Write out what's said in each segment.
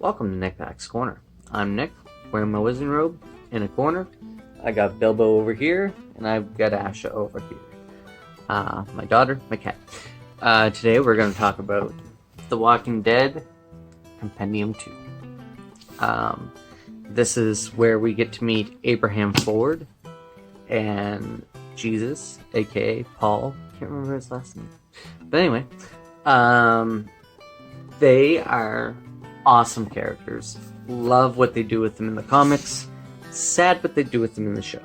Welcome to Nick Pack's Corner. I'm Nick, wearing my wizarding robe in a corner. I got Bilbo over here, and I've got Asha over here. My daughter, my cat. Today we're going to talk about The Walking Dead Compendium 2. This is where we get to meet Abraham Ford and Jesus, aka Paul. Can't remember his last name. But anyway, they are awesome characters. Love what they do with them in the comics. Sad what they do with them in the show.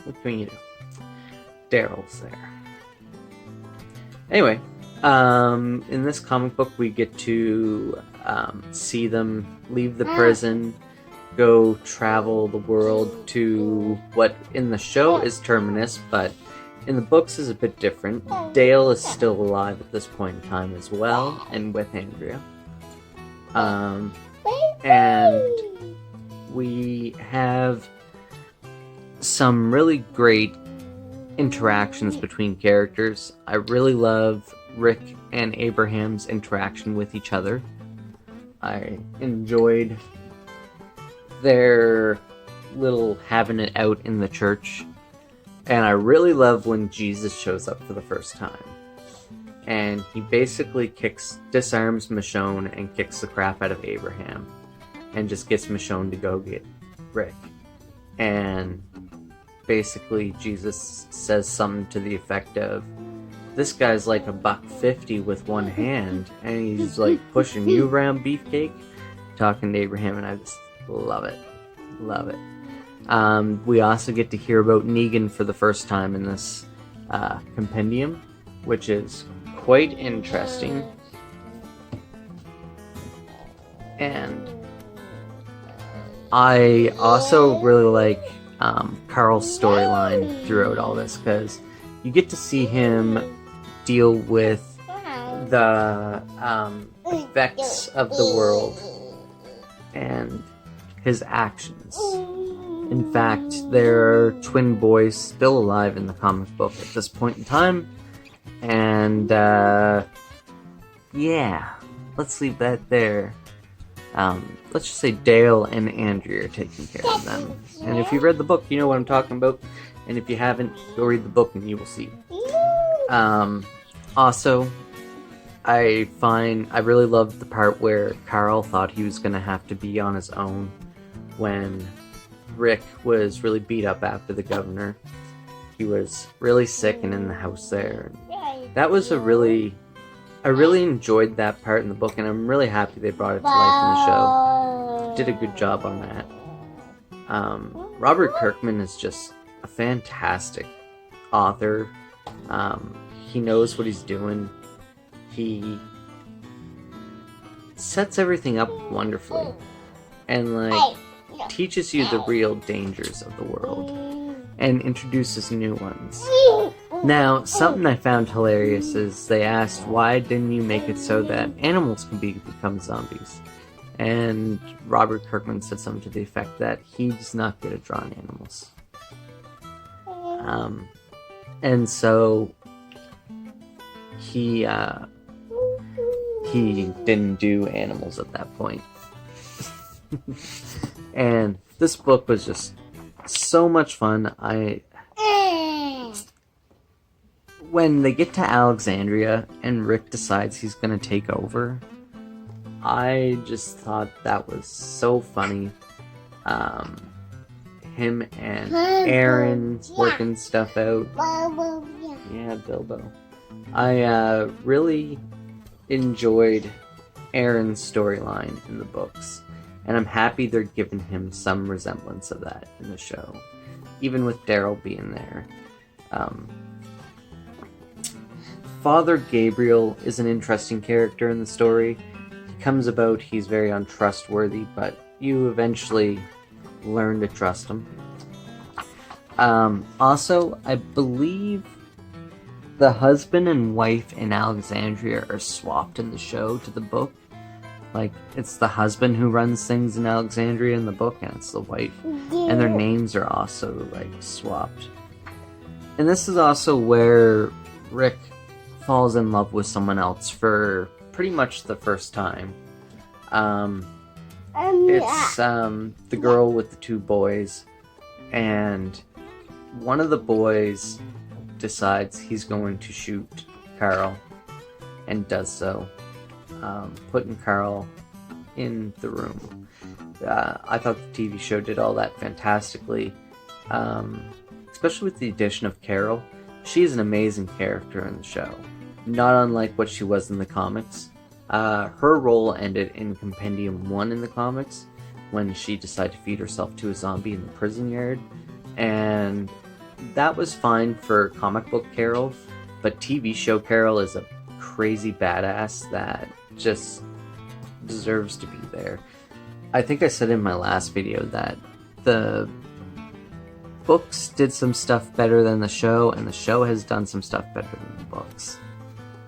What can you do? Daryl's there. Anyway, in this comic book we get to see them leave the prison, go travel the world to what in the show is Terminus, but in the books is a bit different. Dale is still alive at this point in time as well, and with Andrea. And we have some really great interactions between characters. I really love Rick and Abraham's interaction with each other. I enjoyed their little having it out in the church. And I really love when Jesus shows up for the first time. And he basically disarms Michonne and kicks the crap out of Abraham. And just gets Michonne to go get Rick. And basically Jesus says something to the effect of, this guy's like $150 with one hand. And he's like pushing you around, Beefcake. Talking to Abraham, and I just love it. Love it. We also get to hear about Negan for the first time in this compendium, which is quite interesting. And I also really like Carl's storyline throughout all this, because you get to see him deal with the effects of the world and his actions. In fact, there are twin boys still alive in the comic book at this point in time. And, yeah, let's leave that there. Let's just say Dale and Andrea are taking care of them. And if you've read the book, you know what I'm talking about. And if you haven't, go read the book and you will see. Also, I really loved the part where Carl thought he was going to have to be on his own when Rick was really beat up after the governor. He was really sick and in the house there. That was I really enjoyed that part in the book, and I'm really happy they brought it to life in the show. Did a good job on that. Robert Kirkman is just a fantastic author. He knows what he's doing. He sets everything up wonderfully. And teaches you the real dangers of the world and introduces new ones. Now, something I found hilarious is they asked, why didn't you make it so that animals can become zombies? And Robert Kirkman said something to the effect that he's not good at drawing animals. And so he didn't do animals at that point. And this book was just so much fun. When they get to Alexandria and Rick decides he's going to take over, I just thought that was so funny. Him and Aaron working stuff out. Yeah, Bilbo. I really enjoyed Aaron's storyline in the books. And I'm happy they're giving him some resemblance of that in the show. Even with Daryl being there. Father Gabriel is an interesting character in the story. He comes about, he's very untrustworthy, but you eventually learn to trust him. Also, I believe the husband and wife in Alexandria are swapped in the show to the book. It's the husband who runs things in Alexandria in the book, and it's the wife. And their names are also, swapped. And this is also where Rick falls in love with someone else for pretty much the first time. It's the girl with the two boys, and one of the boys decides he's going to shoot Carl, and does so, putting Carl in the room. I thought the TV show did all that fantastically, especially with the addition of Carol. She's an amazing character in the show, not unlike what she was in the comics. Her role ended in Compendium 1 in the comics, when she decided to feed herself to a zombie in the prison yard, and that was fine for comic book Carol, but TV show Carol is a crazy badass that just deserves to be there. I think I said in my last video that the books did some stuff better than the show, and the show has done some stuff better than the books.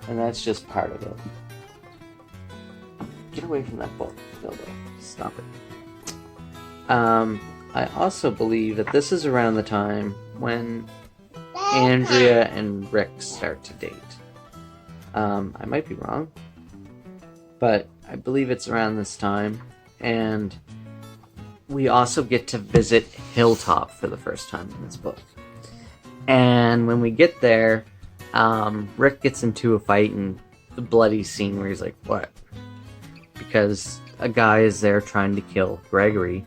And that's just part of it. Get away from that book, Bilbo. Stop it. I also believe that this is around the time when Andrea and Rick start to date. I might be wrong, but I believe it's around this time, and we also get to visit Hilltop for the first time in this book. And when we get there, Rick gets into a fight, and the bloody scene where he's like, what? Because a guy is there trying to kill Gregory,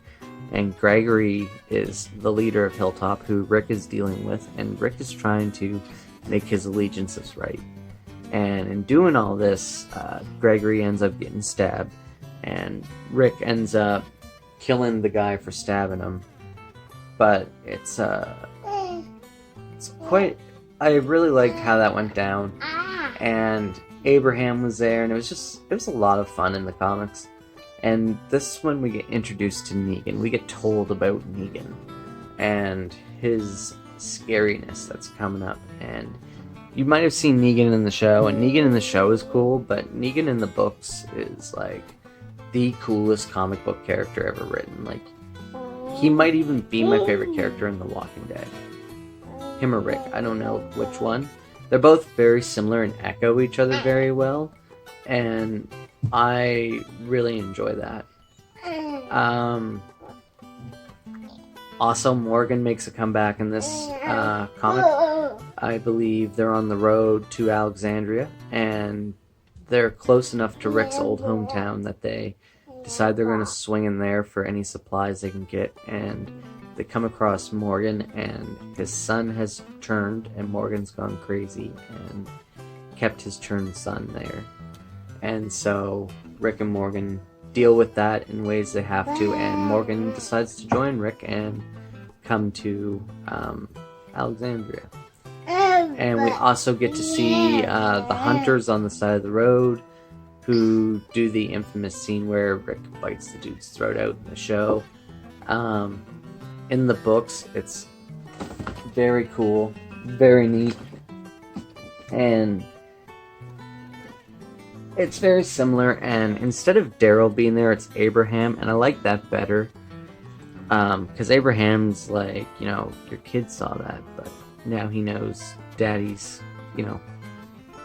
and Gregory is the leader of Hilltop, who Rick is dealing with, and Rick is trying to make his allegiances right. And in doing all this, Gregory ends up getting stabbed, and Rick ends up killing the guy for stabbing him. But it's quite... I really liked how that went down, and Abraham was there, and it was a lot of fun in the comics. And this is when we get introduced to Negan. We get told about Negan and his scariness that's coming up. And you might have seen Negan in the show, and Negan in the show is cool, but Negan in the books is like the coolest comic book character ever written. Like, he might even be my favorite character in The Walking Dead. Him or Rick, I don't know which one. They're both very similar and echo each other very well, and I really enjoy that. Also, Morgan makes a comeback in this comic. I believe they're on the road to Alexandria, and they're close enough to Rick's old hometown that they decide they're going to swing in there for any supplies they can get, and they come across Morgan, and his son has turned, and Morgan's gone crazy and kept his turned son there. And so Rick and Morgan deal with that in ways they have to, and Morgan decides to join Rick and come to Alexandria. And we also get to see the hunters on the side of the road, who do the infamous scene where Rick bites the dude's throat out in the show. In the books, it's very cool, very neat, and it's very similar, and instead of Daryl being there, it's Abraham, and I like that better, because Abraham's like, you know, your kid saw that, but now he knows Daddy's, you know,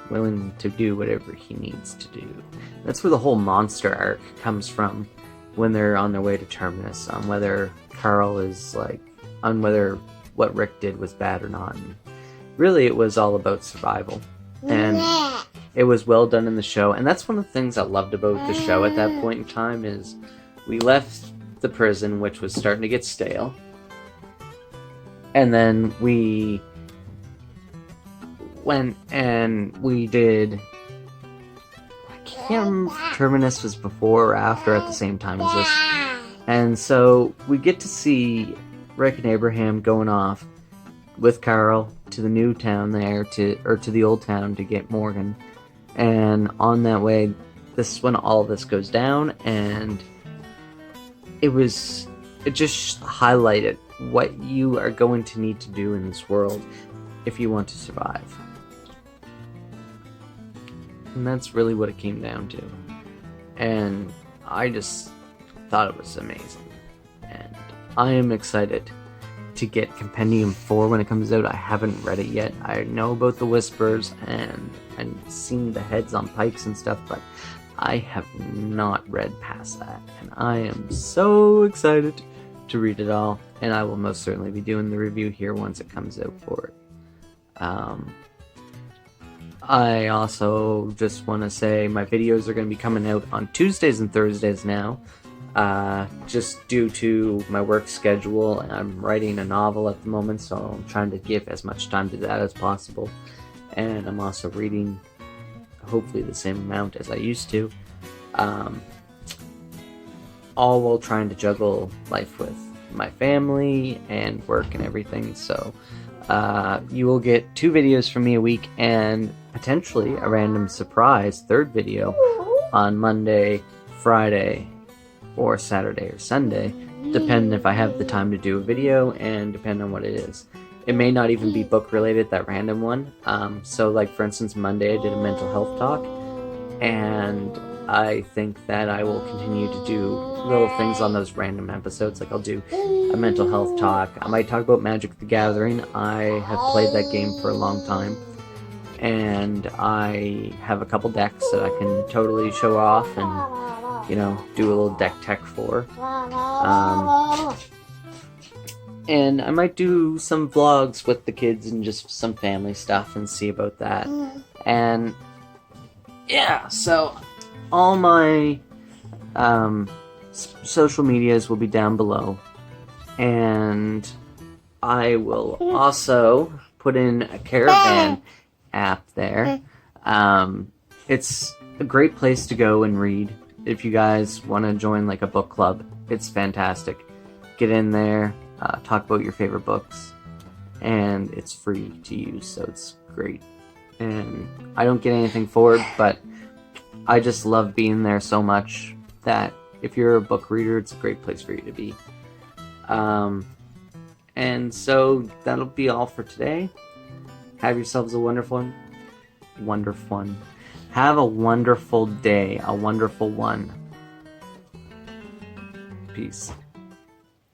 willing to do whatever he needs to do. That's where the whole monster arc comes from, when they're on their way to Terminus, on whether Carl is like, on whether what Rick did was bad or not. And really, it was all about survival, and it was well done in the show. And that's one of the things I loved about the show at that point in time, is we left the prison, which was starting to get stale, and then we went and we did, I can't remember if Terminus was before or after at the same time as this. And so we get to see Rick and Abraham going off with Carl to the new town there, to the old town to get Morgan. And on that way, this is when all of this goes down, and it just highlighted what you are going to need to do in this world if you want to survive. And that's really what it came down to. And I just thought it was amazing. And I am excited to get Compendium 4 when it comes out. I haven't read it yet. I know about the Whispers and seen the heads on pikes and stuff, but I have not read past that. And I am so excited to read it all. And I will most certainly be doing the review here once it comes out for it. I also just want to say my videos are going to be coming out on Tuesdays and Thursdays now. Just due to my work schedule. I'm writing a novel at the moment, so I'm trying to give as much time to that as possible. And I'm also reading hopefully the same amount as I used to. All while trying to juggle life with my family and work and everything. So you will get 2 videos from me a week and potentially a random surprise 3rd video on Monday, Friday, or Saturday or Sunday, depending if I have the time to do a video and depending on what it is. It may not even be book related, that random one. So like for instance, Monday I did a mental health talk, and I think that I will continue to do little things on those random episodes. Like I'll do a mental health talk. I might talk about Magic the Gathering. I have played that game for a long time, and I have a couple decks that I can totally show off and, you know, do a little deck tech for. And I might do some vlogs with the kids and just some family stuff and see about that. And yeah, so all my social medias will be down below. And I will also put in a Caravan app there. It's a great place to go and read. If you guys want to join like a book club, it's fantastic. Get in there, talk about your favorite books, and it's free to use, so it's great. And I don't get anything for it, but I just love being there so much that if you're a book reader, it's a great place for you to be. And so that'll be all for today. Have yourselves a wonderful one. Have a wonderful day, a wonderful one. Peace.